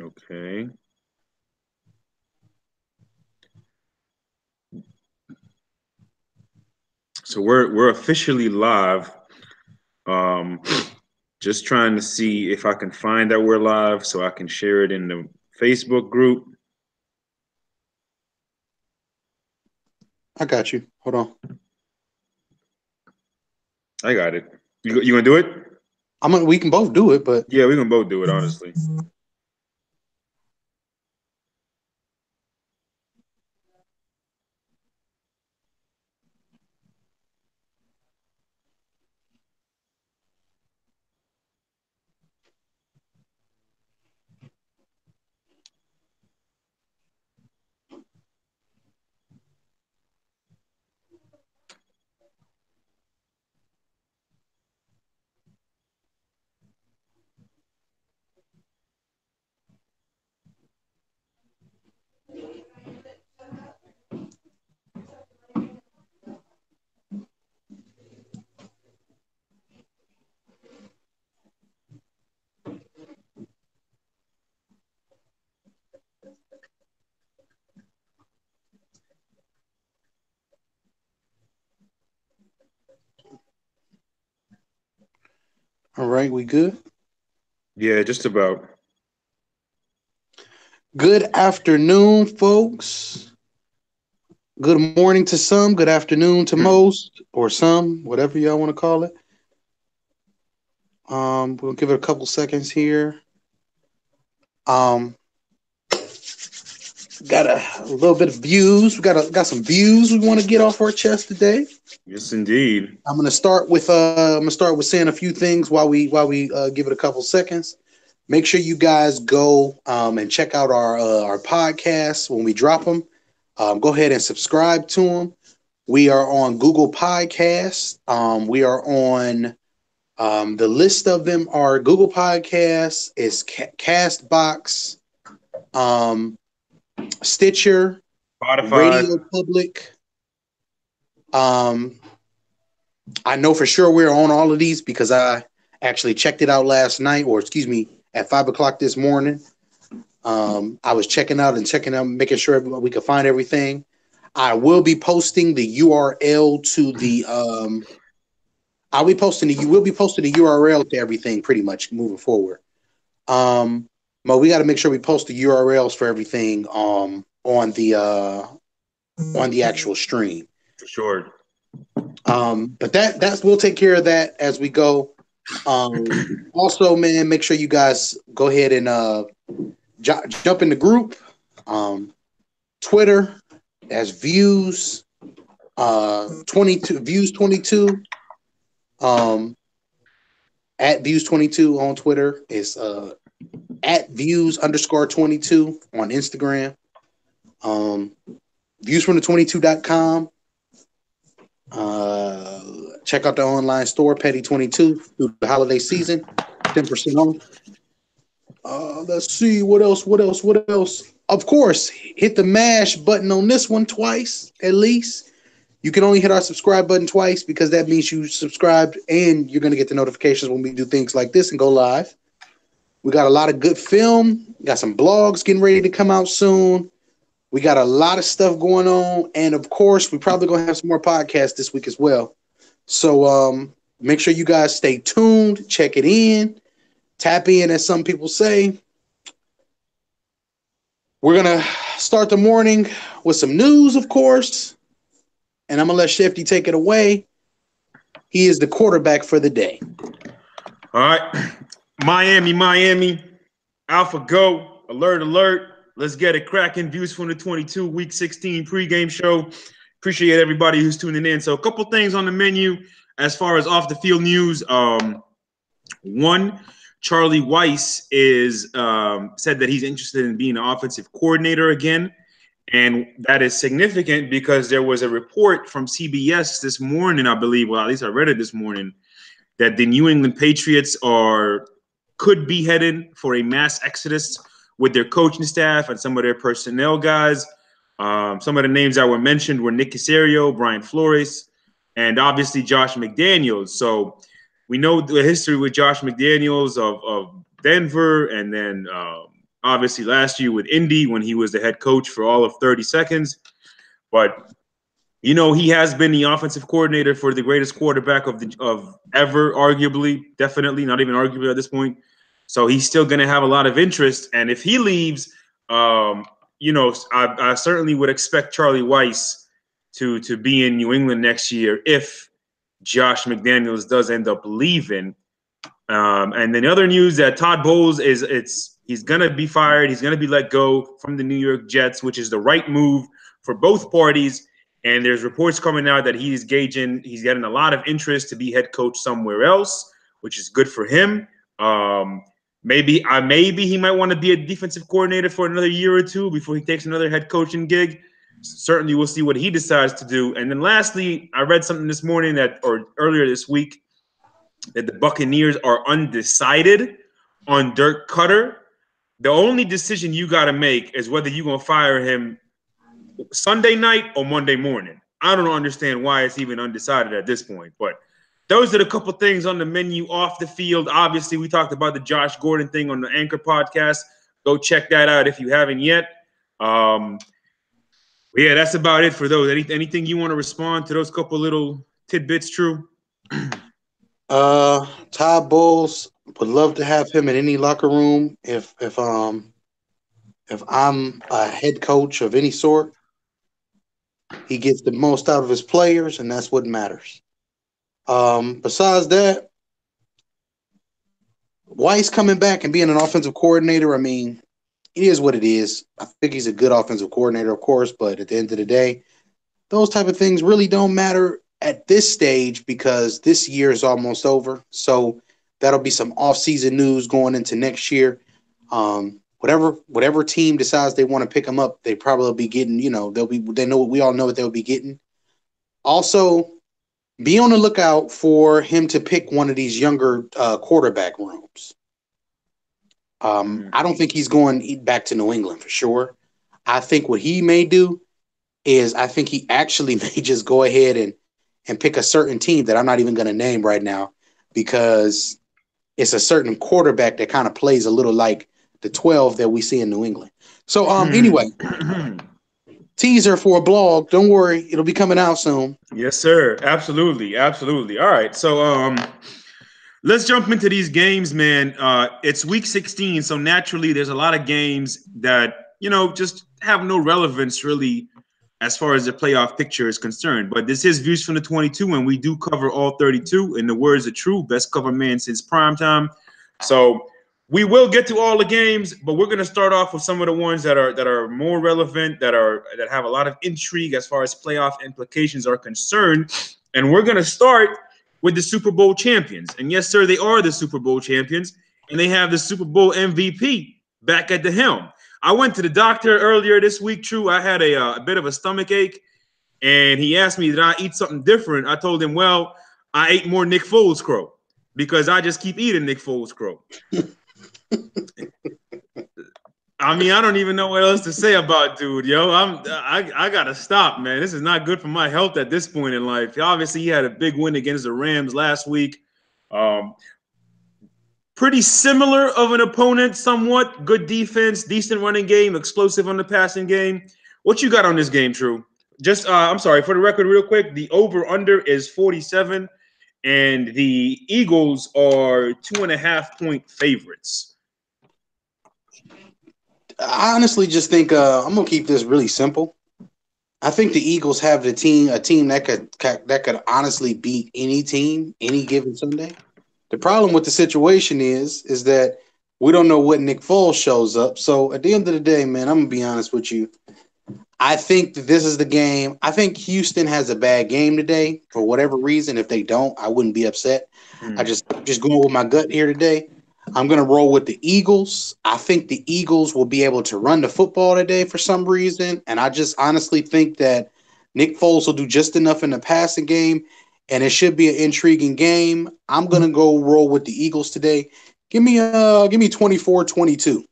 Okay. So we're officially live. Um, just trying to see if I can find that we're live so I can share it in the Facebook group. I got you. Hold on. I got it. You gonna do it? We can both do it, but Yeah, we can both do it, honestly. all right, we good? Yeah, just about. Good afternoon, folks. Good morning to some, good afternoon to most, or some, whatever y'all want to call it. We'll give it a couple seconds here. Um, got a little bit of views. We got some views we want to get off our chest today. Yes, indeed. I'm gonna start with saying a few things while we give it a couple seconds. Make sure you guys go and check out our podcasts when we drop them. Go ahead and subscribe to them. We are on Google Podcasts. We are on the list of them are Google Podcasts, is Castbox, um, Stitcher, Spotify. Radio Public. Um, I know for sure we're on all of these because I actually checked it out last night, or excuse me, at 5 o'clock this morning. I was checking out, making sure we could find everything. I will be posting the URL to the we'll be posting the URL to everything pretty much moving forward. But we got to make sure we post the URLs for everything on the actual stream. For sure. But that's we'll take care of that as we go. Also, man, make sure you guys go ahead and jump in the group. Twitter as views 22 views 22. At views 22 on Twitter is at views_22 on Instagram. Views from the 22.com. Check out the online store, Petty 22, through the holiday season, 10% off. Let's see what else. Of course, hit the mash button on this one twice at least. You can only hit our subscribe button twice because that means you subscribed and you're going to get the notifications when we do things like this and go live. We got a lot of good film. We got some blogs getting ready to come out soon. We got a lot of stuff going on. And of course, we probably going to have some more podcasts this week as well. So make sure you guys stay tuned. Check it in. Tap in, as some people say. We're going to start the morning with some news, of course. And I'm going to let Shifty take it away. He is the quarterback for the day. All right. Miami. Alpha Go. Alert. Let's get it cracking. Views from the 22 Week 16 pregame show. Appreciate everybody who's tuning in. So a couple things on the menu as far as off the field news. One, Charlie Weiss is said that he's interested in being an offensive coordinator again. And that is significant because there was a report from CBS this morning, I believe, well, at least I read it this morning, that the New England Patriots could be headed for a mass exodus with their coaching staff and some of their personnel guys. Some of the names that were mentioned were Nick Caserio, Brian Flores, and obviously Josh McDaniels. So we know the history with Josh McDaniels of Denver, and then obviously last year with Indy when he was the head coach for all of 30 seconds. But he has been the offensive coordinator for the greatest quarterback of ever, arguably, definitely, not even arguably at this point. So he's still going to have a lot of interest. And if he leaves, I certainly would expect Charlie Weiss to be in New England next year if Josh McDaniels does end up leaving. And then the other news that Todd Bowles he's going to be fired. He's going to be let go from the New York Jets, which is the right move for both parties. And there's reports coming out that he's getting a lot of interest to be head coach somewhere else, which is good for him. Maybe he might want to be a defensive coordinator for another year or two before he takes another head coaching gig. Certainly, we'll see what he decides to do. And then lastly, I read something this morning or earlier this week that the Buccaneers are undecided on Dirk Cutter. The only decision you got to make is whether you're going to fire him Sunday night or Monday morning. I don't understand why it's even undecided at this point, but those are the couple things on the menu off the field. Obviously, we talked about the Josh Gordon thing on the Anchor podcast. Go check that out if you haven't yet. Yeah, that's about it for those. Anything you want to respond to those couple little tidbits, True? Todd Bowles, would love to have him in any locker room if I'm a head coach of any sort. He gets the most out of his players, and that's what matters. Besides that, Weiss coming back and being an offensive coordinator, I mean, it is what it is. I think he's a good offensive coordinator, of course, but at the end of the day, those type of things really don't matter at this stage because this year is almost over. So that'll be some off-season news going into next year. Whatever team decides they want to pick them up, they probably be getting, we all know what they'll be getting. Also, be on the lookout for him to pick one of these younger quarterback rooms. I don't think he's going back to New England for sure. I think what he may do is I think he actually may just go ahead and pick a certain team that I'm not even going to name right now because it's a certain quarterback that kind of plays a little like the 12 that we see in New England. So anyway, teaser for a blog. Don't worry, it'll be coming out soon. Yes, sir. Absolutely. All right. So let's jump into these games, man. It's week 16, so naturally there's a lot of games that, just have no relevance really as far as the playoff picture is concerned. But this is Views from the 22, and we do cover all 32. In the words of True, best cover man since primetime. So we will get to all the games, but we're going to start off with some of the ones that are more relevant, that have a lot of intrigue as far as playoff implications are concerned. And we're going to start with the Super Bowl champions. And yes, sir, they are the Super Bowl champions, and they have the Super Bowl MVP back at the helm. I went to the doctor earlier this week, True. I had a bit of a stomach ache, and he asked me, did I eat something different? I told him, well, I ate more Nick Foles crow because I just keep eating Nick Foles crow. I mean, I don't even know what else to say about dude, yo. I gotta stop, man. This is not good for my health at this point in life. Obviously, he had a big win against the Rams last week. Pretty similar of an opponent, somewhat. Good defense, decent running game, explosive on the passing game. What you got on this game, True? Just, I'm sorry, for the record, real quick, the over-under is 47, and the Eagles are 2.5-point favorites. I honestly just think I'm gonna keep this really simple. I think the Eagles have a team that could honestly beat any team any given Sunday. The problem with the situation is that we don't know what Nick Foles shows up. So at the end of the day, man, I'm gonna be honest with you. I think that this is the game. I think Houston has a bad game today for whatever reason. If they don't, I wouldn't be upset. I just going with my gut here today. I'm going to roll with the Eagles. I think the Eagles will be able to run the football today for some reason. And I just honestly think that Nick Foles will do just enough in the passing game, and it should be an intriguing game. I'm going to go roll with the Eagles today. Give me 24-22.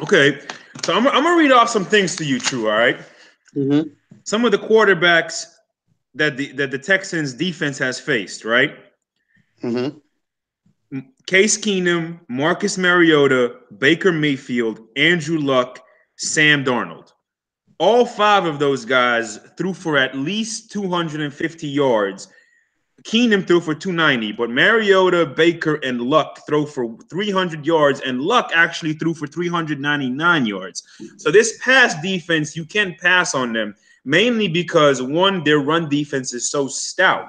Okay. So I'm going to read off some things to you, True, all right? Mm-hmm. Some of the quarterbacks that the Texans defense has faced, right? Mm-hmm. Case Keenum, Marcus Mariota, Baker Mayfield, Andrew Luck, Sam Darnold. All five of those guys threw for at least 250 yards. Keenum threw for 290, but Mariota, Baker, and Luck throw for 300 yards, and Luck actually threw for 399 yards. So this pass defense, you can pass on them, mainly because, one, their run defense is so stout.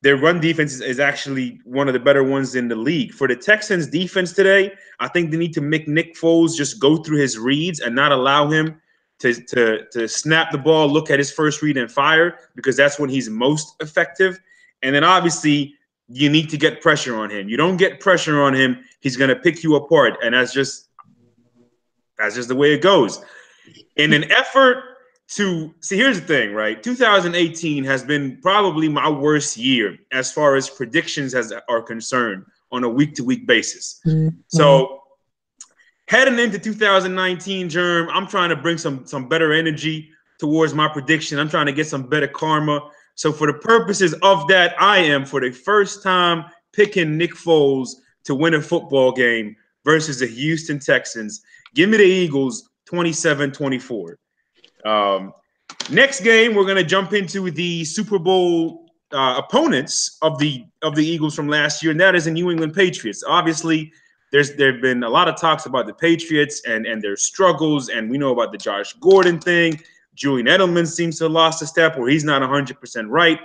Their run defense is actually one of the better ones in the league. For the Texans defense today, I think they need to make Nick Foles just go through his reads and not allow him to snap the ball, look at his first read and fire, because that's when he's most effective. And then obviously you need to get pressure on him. You don't get pressure on him, he's going to pick you apart. And that's just the way it goes. In an effort to see, here's the thing, right? 2018 has been probably my worst year as far as predictions are concerned on a week-to-week basis. Mm-hmm. So heading into 2019, Germ, I'm trying to bring some better energy towards my prediction. I'm trying to get some better karma. So for the purposes of that, I am, for the first time, picking Nick Foles to win a football game versus the Houston Texans. Give me the Eagles 27-24. Next game, we're going to jump into the Super Bowl opponents of the Eagles from last year, and that is the New England Patriots. Obviously, there have been a lot of talks about the Patriots and their struggles, and we know about the Josh Gordon thing. Julian Edelman seems to have lost a step, or he's not 100% right.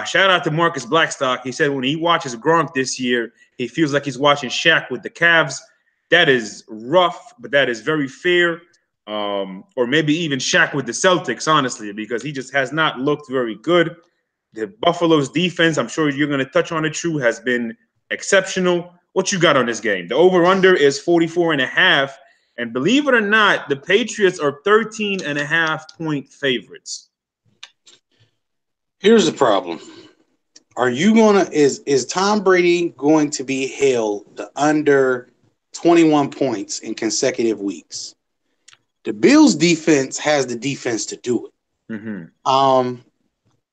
Shout out to Marcus Blackstock. He said when he watches Gronk this year, he feels like he's watching Shaq with the Cavs. That is rough, but that is very fair. Or maybe even Shaq with the Celtics, honestly, because he just has not looked very good. The Buffalo's defense, I'm sure you're going to touch on it, True, has been exceptional. What you got on this game? The over-under is 44.5, and believe it or not, the Patriots are 13.5-point favorites. Here's the problem. Are you going to is Tom Brady going to be held to under 21 points in consecutive weeks? The Bills defense has the defense to do it. Mm-hmm.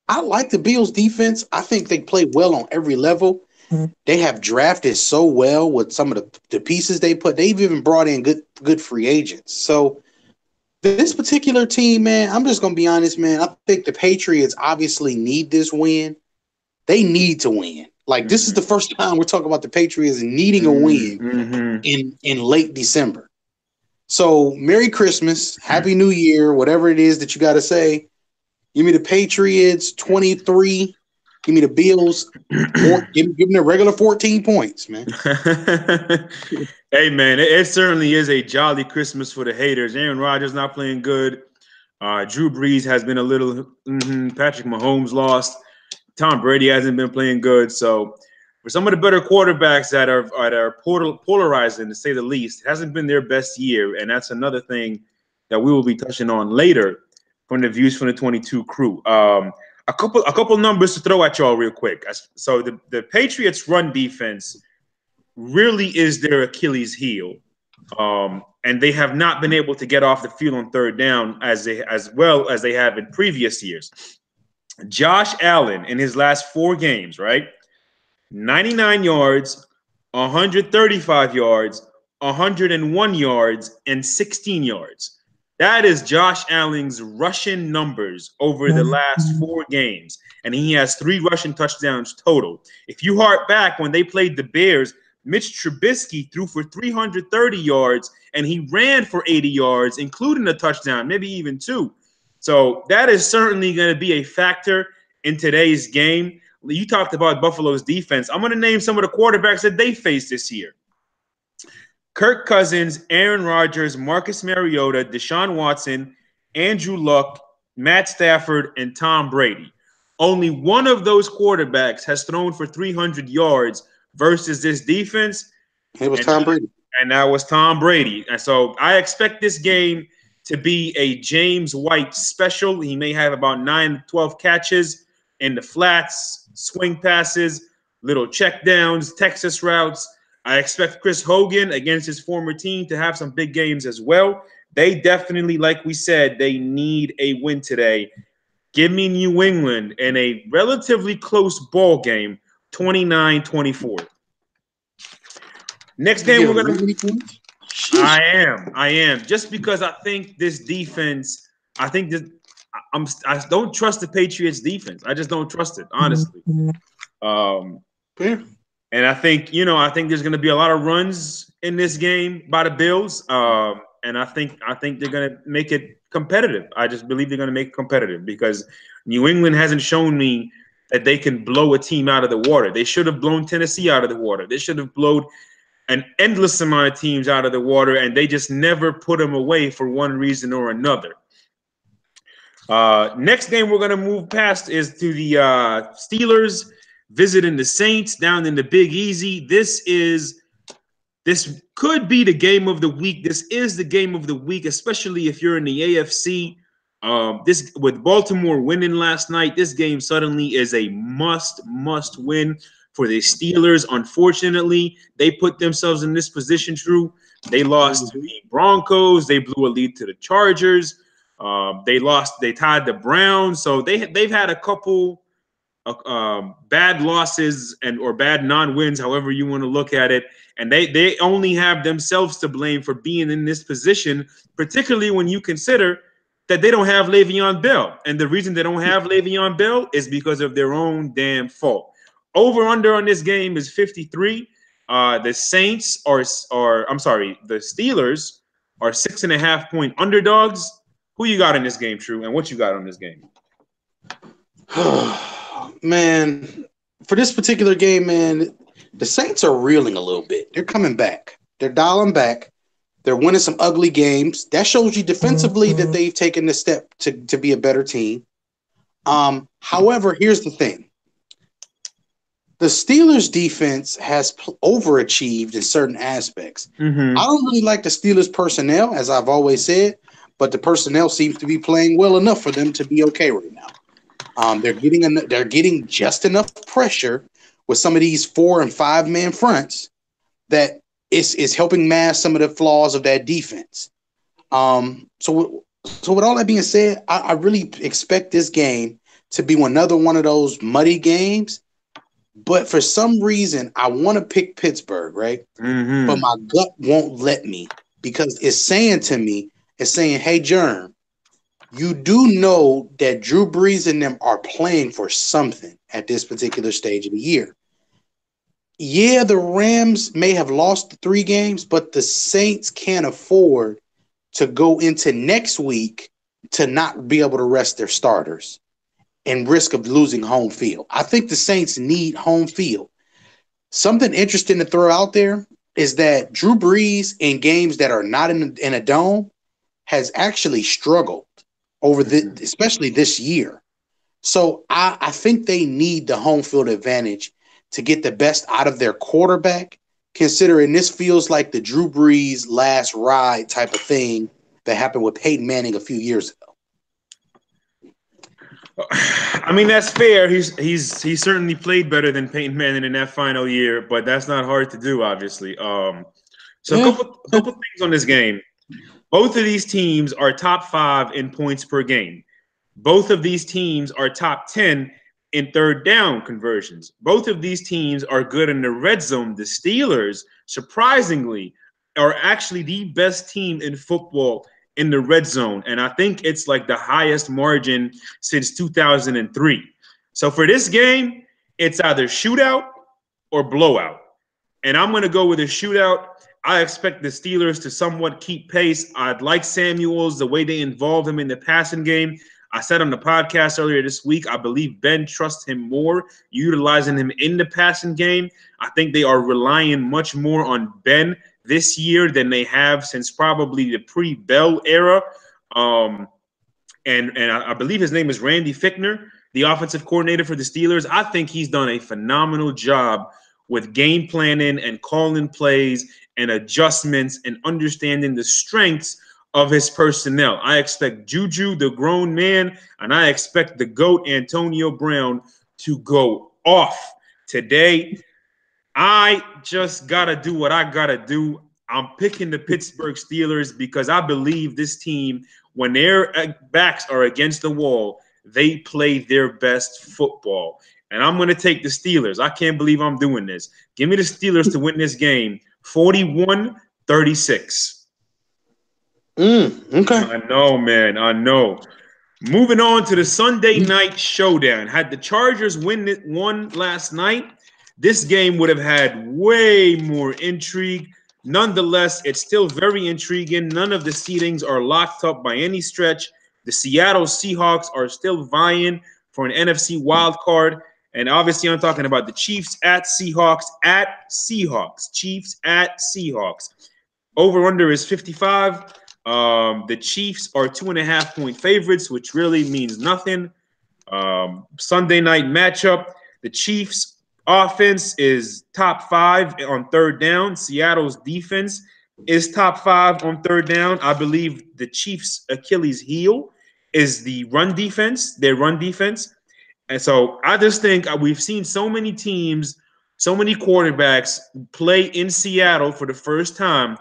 I like the Bills defense. I think they play well on every level. Mm-hmm. They have drafted so well with some of the pieces they put. They've even brought in good free agents. So this particular team, man, I'm just going to be honest, man. I think the Patriots obviously need this win. They need to win. Like, this is the first time we're talking about the Patriots needing a win in late December. So, Merry Christmas, Happy New Year, whatever it is that you got to say. Give me the Patriots, 23. Give me the Bills. Give them the regular 14 points, man. Hey, man, it certainly is a jolly Christmas for the haters. Aaron Rodgers not playing good. Drew Brees has been a little Patrick Mahomes lost. Tom Brady hasn't been playing good. So, for some of the better quarterbacks that are polarizing, to say the least, it hasn't been their best year, and that's another thing that we will be touching on later from the Views from the 22 crew. A couple numbers to throw at y'all real quick. So the Patriots' run defense really is their Achilles heel, and they have not been able to get off the field on third down as well as they have in previous years. Josh Allen in his last 4 games, right? 99 yards, 135 yards, 101 yards, and 16 yards. That is Josh Allen's rushing numbers over the last 4 games. And he has 3 rushing touchdowns total. If you hark back when they played the Bears, Mitch Trubisky threw for 330 yards, and he ran for 80 yards, including a touchdown, maybe even 2. So that is certainly going to be a factor in today's game. You talked about Buffalo's defense. I'm going to name some of the quarterbacks that they faced this year. Kirk Cousins, Aaron Rodgers, Marcus Mariota, Deshaun Watson, Andrew Luck, Matt Stafford, and Tom Brady. Only one of those quarterbacks has thrown for 300 yards versus this defense. It was Tom Brady. And that was Tom Brady. And so I expect this game to be a James White special. He may have about 9 to 12 catches in the flats, swing passes, little check downs, Texas routes. I expect Chris Hogan against his former team to have some big games as well. They definitely, like we said, they need a win today. Give me New England in a relatively close ball game, 29-24. Next game we're going to – I am. Just because I think this defense – I don't trust the Patriots defense. I just don't trust it, honestly. And I think there's going to be a lot of runs in this game by the Bills. And I think they're going to make it competitive. I just believe they're going to make it competitive because New England hasn't shown me that they can blow a team out of the water. They should have blown Tennessee out of the water. They should have blown an endless amount of teams out of the water, and they just never put them away for one reason or another. Next game we're going to move past is to the Steelers visiting the Saints down in the Big Easy. This could be the game of the week. This is the game of the week, especially if you're in the AFC. This with Baltimore winning last night, this game suddenly is a must win for the Steelers. Unfortunately, they put themselves in this position, Drew. They lost to the Broncos. They blew a lead to the Chargers. They tied the Browns. So they've had a couple bad losses or bad non-wins, however you want to look at it. And they only have themselves to blame for being in this position, particularly when you consider that they don't have Le'Veon Bell. And the reason they don't have Le'Veon Bell is because of their own damn fault. Over-under on this game is 53. The Steelers are 6.5-point underdogs. Who you got in this game, True? And what you got on this game? Man, for this particular game, man, the Saints are reeling a little bit. They're coming back. They're dialing back. They're winning some ugly games. That shows you defensively that they've taken the step to be a better team. However, here's the thing. The Steelers' defense has overachieved in certain aspects. Mm-hmm. I don't really like the Steelers' personnel, as I've always said, but the personnel seems to be playing well enough for them to be okay right now. They're getting just enough pressure with some of these 4- and 5-man fronts that is helping mask some of the flaws of that defense. So with all that being said, I really expect this game to be another one of those muddy games. But for some reason, I want to pick Pittsburgh, right? Mm-hmm. But my gut won't let me because it's saying, hey, Germ, you do know that Drew Brees and them are playing for something at this particular stage of the year. Yeah, the Rams may have lost the 3 games, but the Saints can't afford to go into next week to not be able to rest their starters and risk of losing home field. I think the Saints need home field. Something interesting to throw out there is that Drew Brees in games that are not in a dome has actually struggled especially this year. So I think they need the home field advantage to get the best out of their quarterback, considering this feels like the Drew Brees last ride type of thing that happened with Peyton Manning a few years ago. I mean, that's fair. He certainly played better than Peyton Manning in that final year, but that's not hard to do, obviously. A couple things on this game. Both of these teams are top 5 in points per game. Both of these teams are top 10 in third down conversions. Both of these teams are good in the red zone. The Steelers, surprisingly, are actually the best team in football in the red zone. And I think it's like the highest margin since 2003. So for this game, it's either shootout or blowout. And I'm going to go with a shootout. I expect the Steelers to somewhat keep pace. I'd like Samuels, the way they involve him in the passing game. I said on the podcast earlier this week, I believe Ben trusts him more, utilizing him in the passing game. I think they are relying much more on Ben this year than they have since probably the pre-Bell era. And I believe his name is Randy Fichtner, the offensive coordinator for the Steelers. I think he's done a phenomenal job with game planning and calling plays and adjustments and understanding the strengths of his personnel. I expect Juju, the grown man, and I expect the GOAT, Antonio Brown, to go off today. I just got to do what I got to do. I'm picking the Pittsburgh Steelers because I believe this team, when their backs are against the wall, they play their best football. And I'm going to take the Steelers. I can't believe I'm doing this. Give me the Steelers to win this game 41-36. Okay. I know, man. I know. Moving on to the Sunday night showdown. Had the Chargers won last night, this game would have had way more intrigue. Nonetheless, it's still very intriguing. None of the seedings are locked up by any stretch. The Seattle Seahawks are still vying for an NFC wild card. And obviously, I'm talking about the Chiefs at Seahawks. Chiefs at Seahawks. Over-under is 55. The Chiefs are 2.5-point favorites, which really means nothing. Sunday night matchup. The Chiefs offense is top 5 on third down. Seattle's defense is top 5 on third down. I believe the Chiefs' Achilles heel is the run defense, their run defense. And so I just think we've seen so many teams, so many quarterbacks play in Seattle for the first time,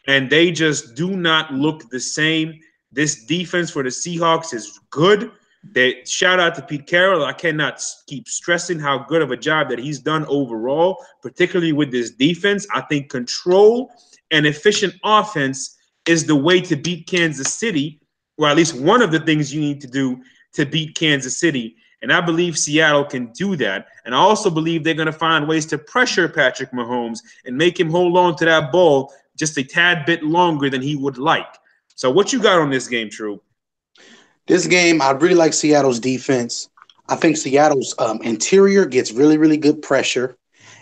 and they just do not look the same. This defense for the Seahawks is good. Shout out to Pete Carroll. I cannot keep stressing how good of a job that he's done overall, particularly with this defense. I think control and efficient offense is the way to beat Kansas City, or at least one of the things you need to do to beat Kansas City. And I believe Seattle can do that. And I also believe they're going to find ways to pressure Patrick Mahomes and make him hold on to that ball just a tad bit longer than he would like. So what you got on this game, True? This game, I really like Seattle's defense. I think Seattle's interior gets really, really good pressure.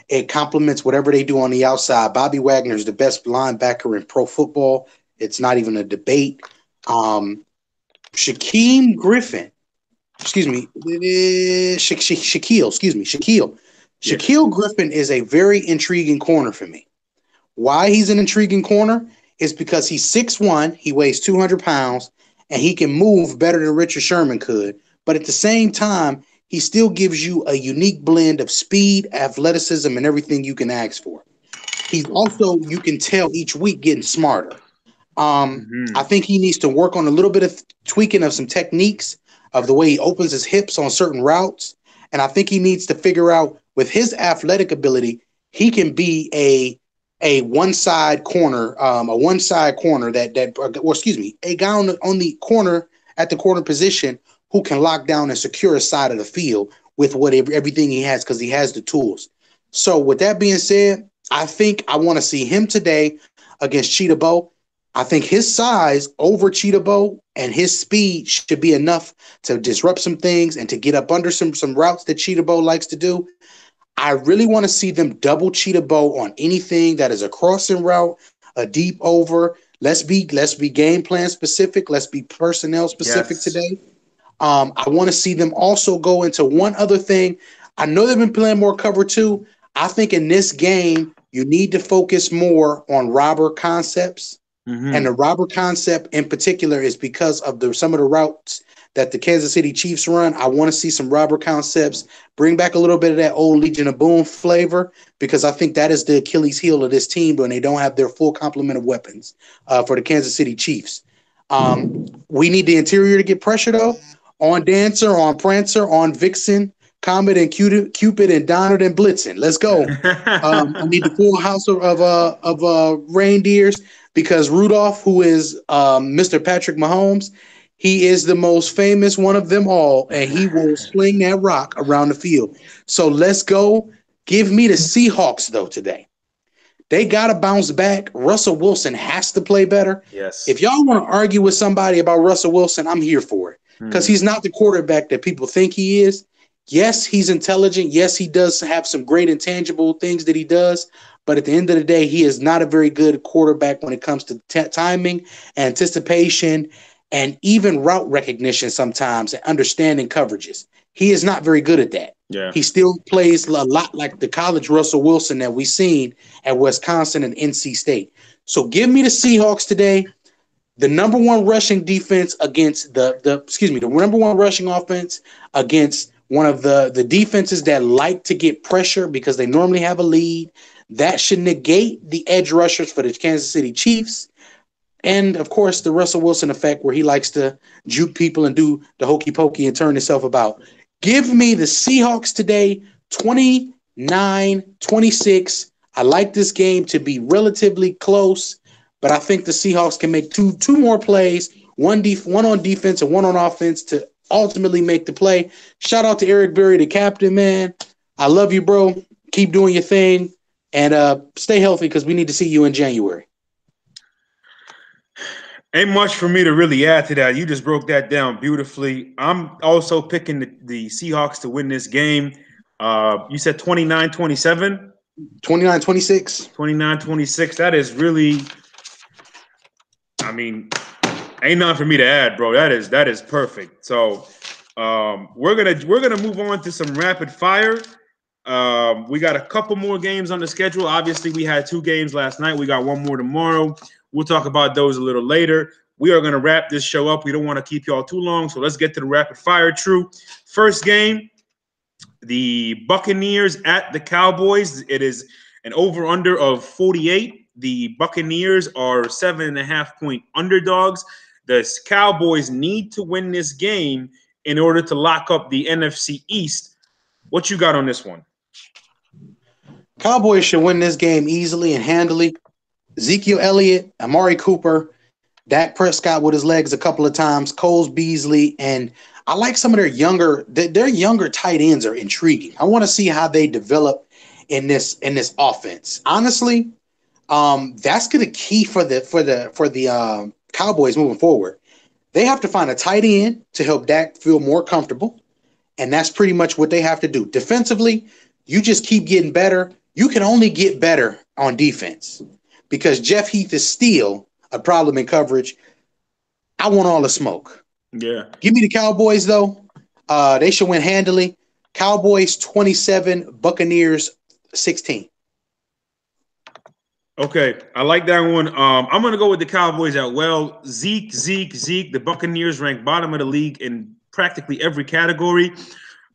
It complements whatever they do on the outside. Bobby Wagner is the best linebacker in pro football. It's not even a debate. Shaquille Griffin. Shaquille Griffin is a very intriguing corner for me. Why he's an intriguing corner is because he's 6'1", he weighs 200 pounds, and he can move better than Richard Sherman could. But at the same time, he still gives you a unique blend of speed, athleticism, and everything you can ask for. He's also, you can tell each week, getting smarter. I think he needs to work on a little bit of tweaking of some techniques of the way he opens his hips on certain routes. And I think he needs to figure out, with his athletic ability, he can be a one-side corner, a guy on the corner at the corner position who can lock down and secure a side of the field with everything he has, because he has the tools. So with that being said, I think I want to see him today against Cheetah Bo. I think his size over Cheetah Bo and his speed should be enough to disrupt some things and to get up under some routes that Cheetah Bo likes to do. I really want to see them double Cheetah Bo on anything that is a crossing route, a deep over. Let's be game plan specific. Let's be personnel specific today. I want to see them also go into one other thing. I know they've been playing more cover 2. I think in this game, you need to focus more on robber concepts. And the robber concept in particular is because of some of the routes that the Kansas City Chiefs run. I want to see some robber concepts, bring back a little bit of that old Legion of Boom flavor, because I think that is the Achilles heel of this team when they don't have their full complement of weapons for the Kansas City Chiefs. We need the interior to get pressure, though, on Dancer, on Prancer, on Vixen, Comet and Cupid and Donald and Blitzen. Let's go. I need the full house of reindeers, because Rudolph, who is Mr. Patrick Mahomes, he is the most famous one of them all, and he will sling that rock around the field. So let's go. Give me the Seahawks, though, today. They got to bounce back. Russell Wilson has to play better. Yes. If y'all want to argue with somebody about Russell Wilson, I'm here for it, because he's not the quarterback that people think he is. Yes, he's intelligent. Yes, he does have some great intangible things that he does. But at the end of the day, he is not a very good quarterback when it comes to timing, anticipation, and even route recognition sometimes, and understanding coverages. He is not very good at that. Yeah. He still plays a lot like the college Russell Wilson that we've seen at Wisconsin and NC State. So give me the Seahawks today. The number one rushing defense against the number one rushing offense against one of the defenses that like to get pressure because they normally have a lead. That should negate the edge rushers for the Kansas City Chiefs. And, of course, the Russell Wilson effect where he likes to juke people and do the hokey pokey and turn himself about. Give me the Seahawks today, 29-26. I like this game to be relatively close, but I think the Seahawks can make two more plays, one on defense and one on offense to ultimately make the play. Shout out to Eric Berry, the captain, man. I love you, bro. Keep doing your thing, and stay healthy because we need to see you in January. Ain't much for me to really add to that. You just broke that down beautifully. I'm also picking the Seahawks to win this game. You said 29-27? 29-26. 29-26. That is really, I mean, ain't nothing for me to add, bro. That is perfect. So we're gonna move on to some rapid fire. We got a couple more games on the schedule. Obviously, we had 2 games last night. We got 1 more tomorrow. We'll talk about those a little later. We are going to wrap this show up. We don't want to keep y'all too long, so let's get to the rapid fire. True. First game, the Buccaneers at the Cowboys. It is an over-under of 48. The Buccaneers are 7.5-point underdogs. The Cowboys need to win this game in order to lock up the NFC East. What you got on this one? Cowboys should win this game easily and handily. Ezekiel Elliott, Amari Cooper, Dak Prescott with his legs a couple of times, Cole Beasley, and I like some of their younger tight ends are intriguing. I want to see how they develop in this offense. Honestly, that's going to key for the Cowboys moving forward. They have to find a tight end to help Dak feel more comfortable, and that's pretty much what they have to do. Defensively, you just keep getting better. You can only get better on defense. Because Jeff Heath is still a problem in coverage. I want all the smoke. Yeah. Give me the Cowboys, though. They should win handily. Cowboys 27, Buccaneers 16. Okay, I like that one. I'm going to go with the Cowboys as well. Zeke. The Buccaneers rank bottom of the league in practically every category.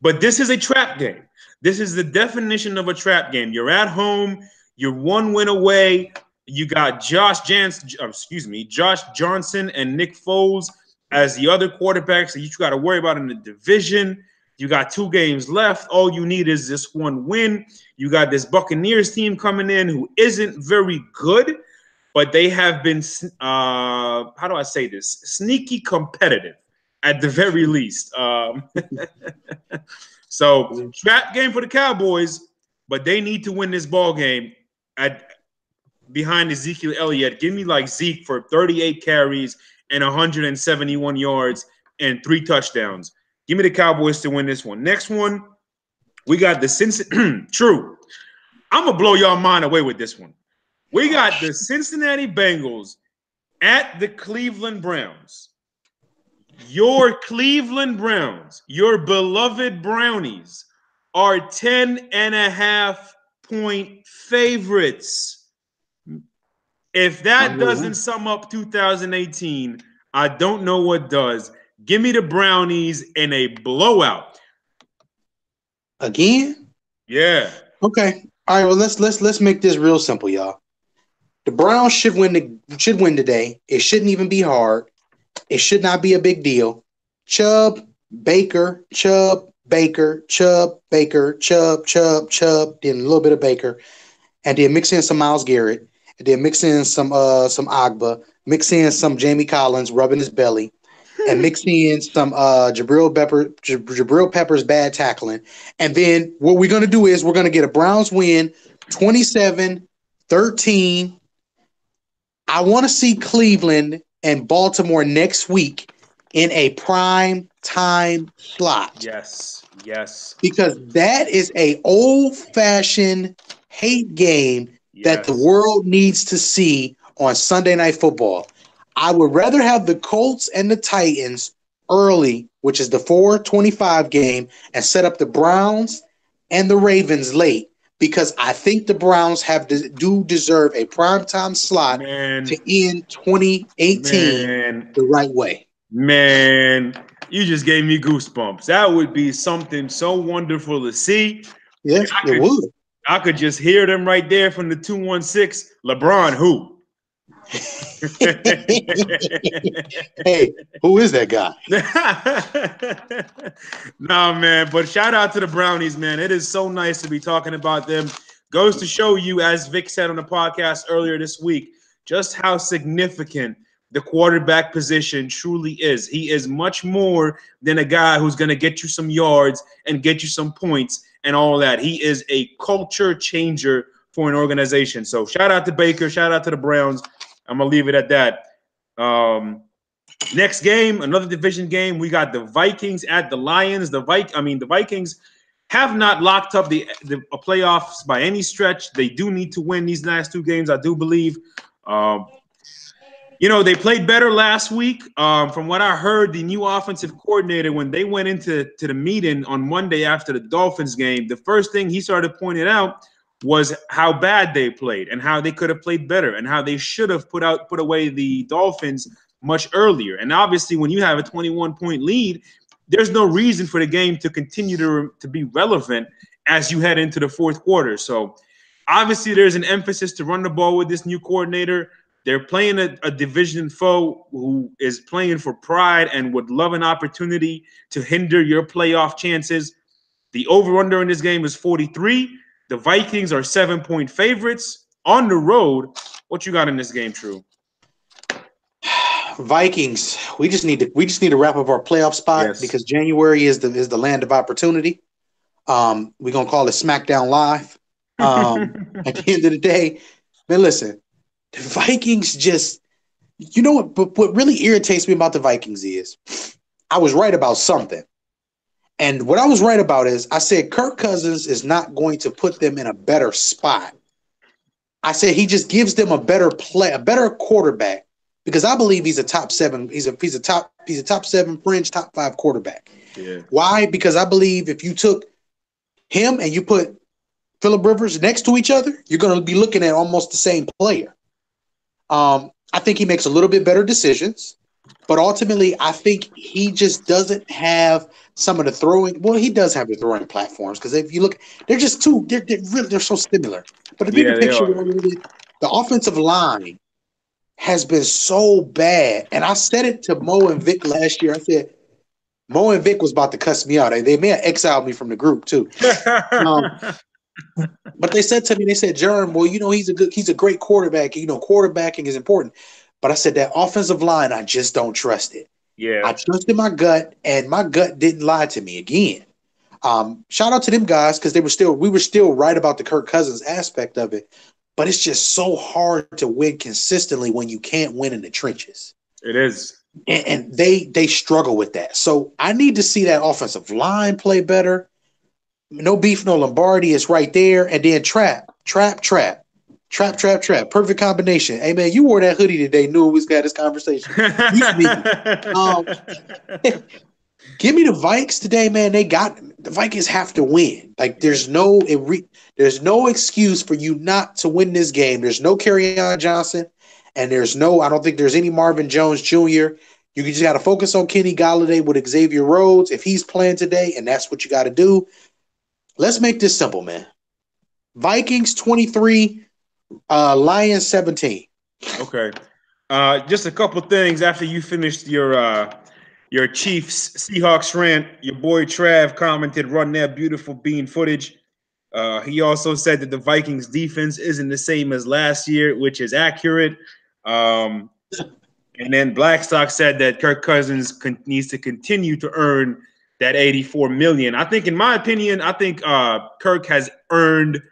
But this is a trap game. This is the definition of a trap game. You're at home. You're 1 win away. You got Josh Johnson and Nick Foles as the other quarterbacks that you got to worry about in the division. You got 2 games left. All you need is this 1 win. You got this Buccaneers team coming in who isn't very good, but they have been, how do I say this? Sneaky competitive at the very least. So trap game for the Cowboys, but they need to win this ball game behind Ezekiel Elliott. Give me like Zeke for 38 carries and 171 yards and 3 touchdowns. Give me the Cowboys to win this one. Next one, we got the Cincinnati. True. I'm going to blow y'all mind away with this one. We got the Cincinnati Bengals at the Cleveland Browns. Your Cleveland Browns, your beloved Brownies, are 10.5-point favorites. If that doesn't sum up 2018, I don't know what does. Give me the Brownies in a blowout. Again? Yeah. Okay. All right. Well, let's make this real simple, y'all. The Browns should win today. It shouldn't even be hard. It should not be a big deal. Chubb, Baker, Chubb, Baker, Chubb, Baker, Chubb, then a little bit of Baker, and then mix in some Myles Garrett. And then mix in some Agba, mix in some Jamie Collins rubbing his belly, and mix in some Jabril Peppers bad tackling. And then what we're going to do is we're going to get a Browns win 27-13. I want to see Cleveland and Baltimore next week in a prime time slot. Yes. Because that is a old-fashioned hate game that the world needs to see on Sunday Night Football. I would rather have the Colts and the Titans early, which is the 4:25 game, and set up the Browns and the Ravens late, because I think the Browns do deserve a primetime slot to end 2018 the right way. Man, you just gave me goosebumps. That would be something so wonderful to see. Yes, it would. I could just hear them right there from the 216. LeBron, who? Hey, who is that guy? No, man. But shout out to the Brownies, man. It is so nice to be talking about them. Goes to show you, as Vic said on the podcast earlier this week, just how significant the quarterback position truly is. He is much more than a guy who's going to get you some yards and get you some points and all that. He is a culture changer for an organization. So shout out to Baker. Shout out to the Browns. I'm going to leave it at that. Next game, another division game. We got the Vikings at the Lions. The Vikings have not locked up the playoffs by any stretch. They do need to win these last two games, I do believe. They played better last week. From what I heard, the new offensive coordinator, when they went into the meeting on Monday after the Dolphins game, the first thing he started pointing out was how bad they played and how they could have played better and how they should have put away the Dolphins much earlier. And obviously, when you have a 21-point lead, there's no reason for the game to continue to be relevant as you head into the fourth quarter. So obviously, there's an emphasis to run the ball with this new coordinator. They're playing a division foe who is playing for pride and would love an opportunity to hinder your playoff chances. The over-under in this game is 43. The Vikings are 7-point favorites on the road. What you got in this game, True? Vikings. We just need to wrap up our playoff spot because January is the land of opportunity. We're gonna call it SmackDown Live. At the end of the day, man, listen, the Vikings just, you know what? But what really irritates me about the Vikings is I was right about something. And what I was right about is I said Kirk Cousins is not going to put them in a better spot. I said he just gives them a better quarterback, because I believe he's a top 7. He's a top 7 fringe, top 5 quarterback. Yeah. Why? Because I believe if you took him and you put Phillip Rivers next to each other, you're going to be looking at almost the same player. I think he makes a little bit better decisions. But ultimately, I think he just doesn't have some of the throwing. Well, he does have the throwing platforms, because if you look, they're just too. They're so similar. But the bigger picture, the offensive line has been so bad. And I said it to Mo and Vic last year. I said Mo and Vic was about to cuss me out. They may have exiled me from the group too. But they said to me, Jerm, well, he's a great quarterback. Quarterbacking is important. But I said that offensive line, I just don't trust it. Yeah. I trusted my gut, and my gut didn't lie to me again. Shout out to them guys, because we were still right about the Kirk Cousins aspect of it. But it's just so hard to win consistently when you can't win in the trenches. It is. And they struggle with that. So I need to see that offensive line play better. No beef, no Lombardi is right there. And then trap. Perfect combination. Hey, man, you wore that hoodie today. Knew we was got this conversation. Give me the Vikes today, man. The Vikings have to win. Like, there's no excuse for you not to win this game. There's no Kerryon Johnson, and I don't think there's any Marvin Jones Jr. You just got to focus on Kenny Golladay with Xavier Rhodes if he's playing today, and that's what you got to do. Let's make this simple, man. Vikings 23, Lions 17. Okay. Just a couple things after you finished your Chiefs Seahawks rant. Your boy Trav commented, "Run that beautiful bean footage." He also said that the Vikings defense isn't the same as last year, which is accurate. And then Blackstock said that Kirk Cousins needs to continue to earn that $84 million. I think, in my opinion, Kirk has earned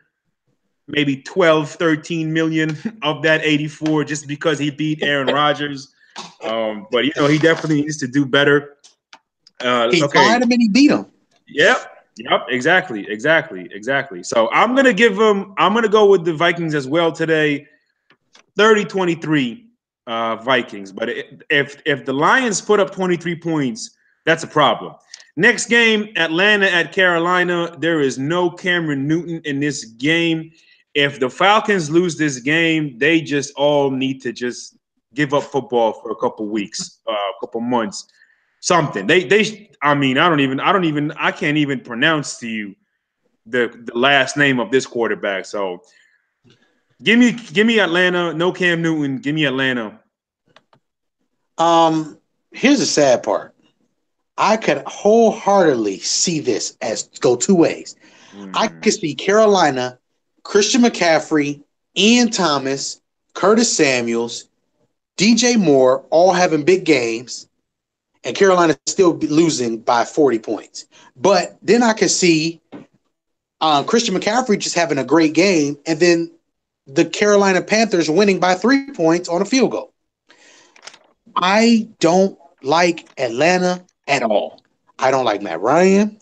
maybe 12, 13 million of that 84 just because he beat Aaron Rodgers. But he definitely needs to do better. He fired him and he beat him. Yep, exactly. So I'm gonna go with the Vikings as well today. 30-23 Vikings. But if the Lions put up 23 points, that's a problem. Next game, Atlanta at Carolina. There is no Cameron Newton in this game. If the Falcons lose this game, they just all need to just give up football for a couple weeks, a couple months, something. I can't even pronounce to you the last name of this quarterback. So give me Atlanta. No Cam Newton. Give me Atlanta Here's the sad part. I could wholeheartedly see this as go two ways. I could see Carolina, Christian McCaffrey, Ian Thomas, Curtis Samuels, DJ Moore all having big games, and Carolina still losing by 40 points. But then I could see Christian McCaffrey just having a great game, and then the Carolina Panthers winning by 3 points on a field goal. I don't like Atlanta at all. I don't like Matt Ryan.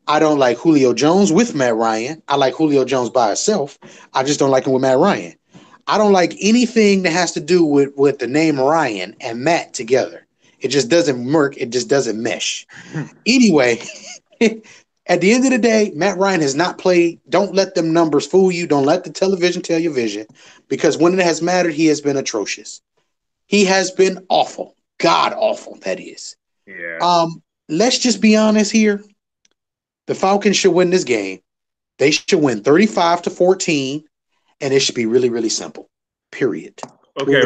I don't like Julio Jones with Matt Ryan. I like Julio Jones by himself. I just don't like him with Matt Ryan. I don't like anything that has to do with the name Ryan and Matt together. It just doesn't work. It just doesn't mesh. Anyway, at the end of the day, Matt Ryan has not played. Don't let them numbers fool you. Don't let the television tell your vision, because when it has mattered, he has been atrocious. He has been awful. God awful, that is. Yeah. Let's just be honest here. The Falcons should win this game. They should win 35-14, and it should be really, really simple. Period. Okay,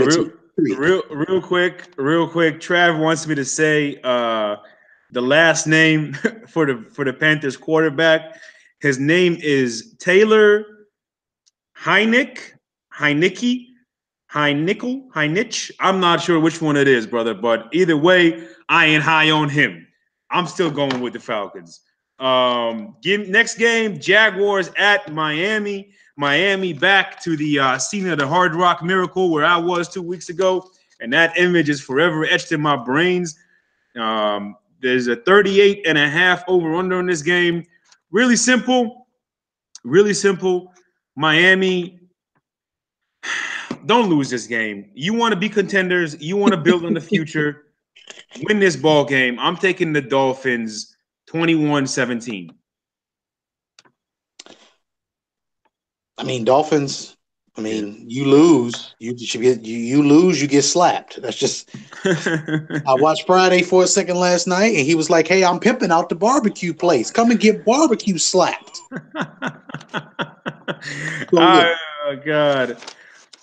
real quick. Trav wants me to say the last name for the Panthers quarterback. His name is Taylor Heinich. I'm not sure which one it is, brother, but either way, I ain't high on him. I'm still going with the Falcons. Next game, Jaguars at Miami. Miami back to the scene of the Hard Rock Miracle where I was 2 weeks ago, and that image is forever etched in my brains. There's a 38.5 over-under in this game. Really simple. Miami, don't lose this game. You want to be contenders. You want to build on the future. Win this ball game. I'm taking the Dolphins 21-17. I mean, Dolphins. I mean, you lose, you lose, you get slapped. That's just. I watched Friday for a second last night, and he was like, "Hey, I'm pimping out the barbecue place. Come and get barbecue slapped." Oh God.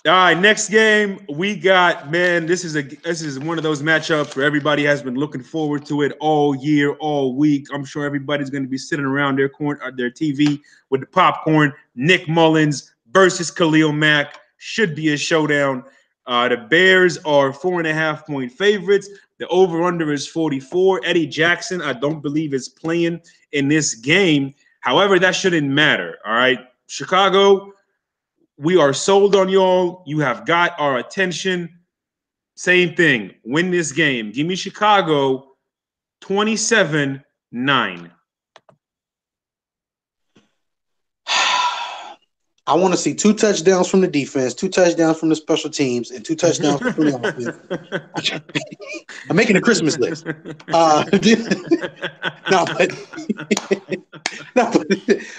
All right, next game we got, man. This is one of those matchups where everybody has been looking forward to it all year, all week. I'm sure everybody's going to be sitting around their TV with the popcorn. Nick Mullins versus Khalil Mack should be a showdown. The Bears are 4.5-point favorites. The over/under is 44. Eddie Jackson, I don't believe, is playing in this game. However, that shouldn't matter. All right, Chicago. We are sold on y'all. You have got our attention. Same thing. Win this game. Give me Chicago 27-9. I want to see 2 touchdowns from the defense, 2 touchdowns from the special teams, and 2 touchdowns from the offense. I'm making a Christmas list.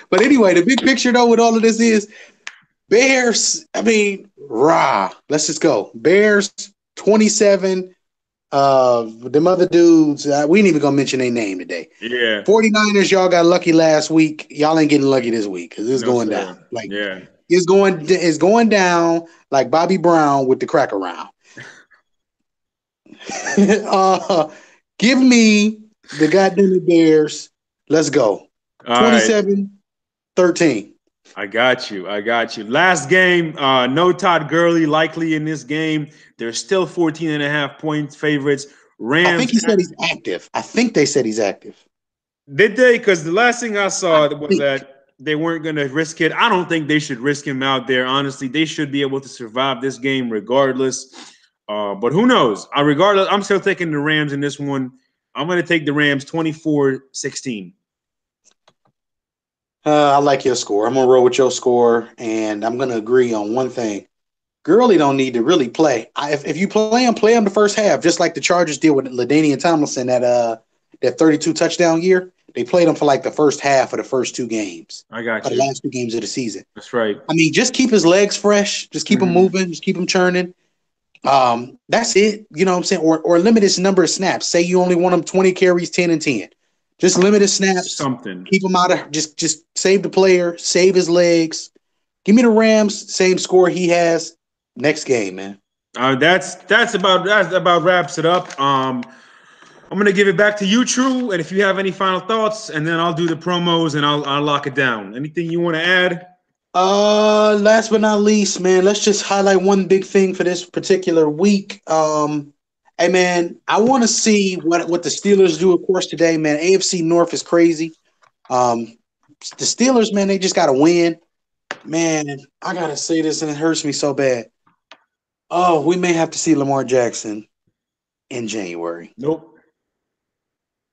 But anyway, the big picture, though, with all of this is Bears, I mean, let's just go. Bears, 27. Them other dudes, we ain't even going to mention their name today. Yeah. 49ers, y'all got lucky last week. Y'all ain't getting lucky this week because it's going down. It's going down like Bobby Brown with the crack around. Give me the goddamn Bears. Let's go. 27-13. I got you. Last game, no Todd Gurley likely in this game. They're still 14.5 points favorites. Rams. I think he said he's active. I think they said he's active. Did they? Because the last thing I saw was that they weren't going to risk it. I don't think they should risk him out there. Honestly, they should be able to survive this game regardless. But who knows? Regardless, I'm still taking the Rams in this one. I'm going to take the Rams 24-16. I like your score. I'm going to roll with your score, and I'm going to agree on one thing. Gurley don't need to really play. If you play him the first half, just like the Chargers did with LaDainian Tomlinson that 32 touchdown year. They played him for like the first half of the first 2 games. I got you. The last 2 games of the season. That's right. I mean, just keep his legs fresh. Just keep him moving. Just keep him churning. That's it. You know what I'm saying? Or limit his number of snaps. Say you only want him 20 carries, 10 and 10. Just limit his snaps. Something. Keep him out of just save the player, save his legs. Give me the Rams, same score he has. Next game, man. That about wraps it up. I'm gonna give it back to you, True, and if you have any final thoughts, and then I'll do the promos and I'll lock it down. Anything you want to add? Last but not least, man, let's just highlight one big thing for this particular week. Hey man, I want to see what the Steelers do, of course, today, man. AFC North is crazy. The Steelers, man, they just got to win. Man, I gotta say this, and it hurts me so bad. Oh, we may have to see Lamar Jackson in January. Nope.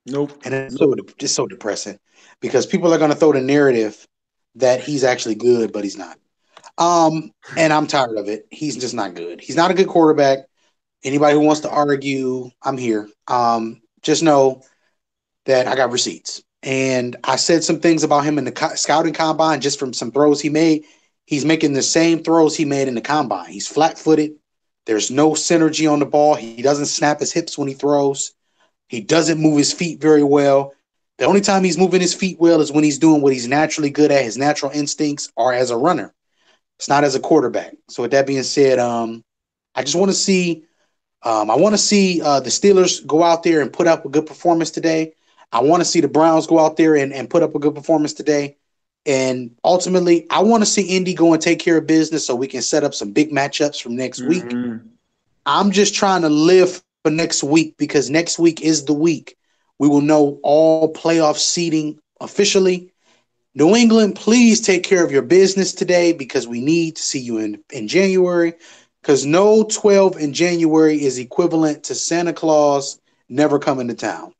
And it's just so depressing because people are going to throw the narrative that he's actually good, but he's not. And I'm tired of it. He's just not good. He's not a good quarterback. Anybody who wants to argue, I'm here. Just know that I got receipts. And I said some things about him in the scouting combine just from some throws he made. He's making the same throws he made in the combine. He's flat-footed. There's no synergy on the ball. He doesn't snap his hips when he throws. He doesn't move his feet very well. The only time he's moving his feet well is when he's doing what he's naturally good at, his natural instincts, or as a runner. It's not as a quarterback. So with that being said, I just want to see the Steelers go out there and put up a good performance today. I want to see the Browns go out there and put up a good performance today. And ultimately, I want to see Indy go and take care of business so we can set up some big matchups from next week. I'm just trying to live for next week because next week is the week. We will know all playoff seeding officially. New England, please take care of your business today because we need to see you in January because no 12 in January is equivalent to Santa Claus never coming to town.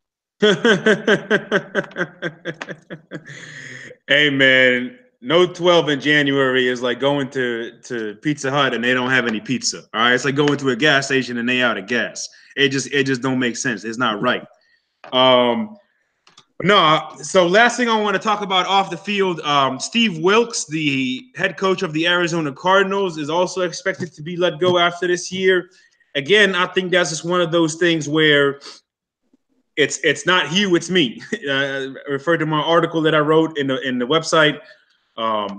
Hey man, no 12 in January is like going to Pizza Hut and they don't have any pizza. All right, it's like going to a gas station and they out of gas. It just don't make sense. It's not right. No. So last thing I want to talk about off the field, Steve Wilkes, the head coach of the Arizona Cardinals, is also expected to be let go after this year. Again, I think that's just one of those things where it's not Hugh, it's me. Referred to my article that I wrote in the website.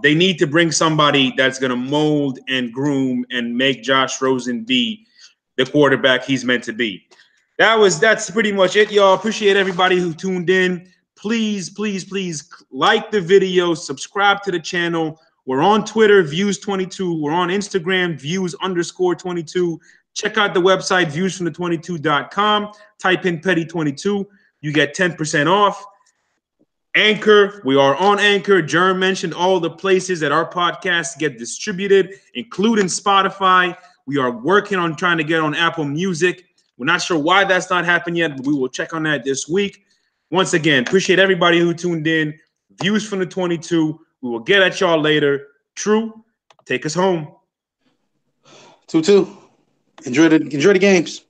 They need to bring somebody that's going to mold and groom and make Josh Rosen be the quarterback he's meant to be. That's pretty much it, y'all. Appreciate everybody who tuned in. Please, please, please like the video, subscribe to the channel. We're on Twitter, Views22. We're on Instagram, Views_22. Check out the website, viewsfromthe22.com. Type in Petty22. You get 10% off. Anchor. We are on Anchor. Jerm mentioned all the places that our podcasts get distributed, including Spotify. We are working on trying to get on Apple Music. We're not sure why that's not happened yet, but we will check on that this week. Once again, appreciate everybody who tuned in. Views from the 22. We will get at y'all later. True, take us home. 2-2. Enjoy the games.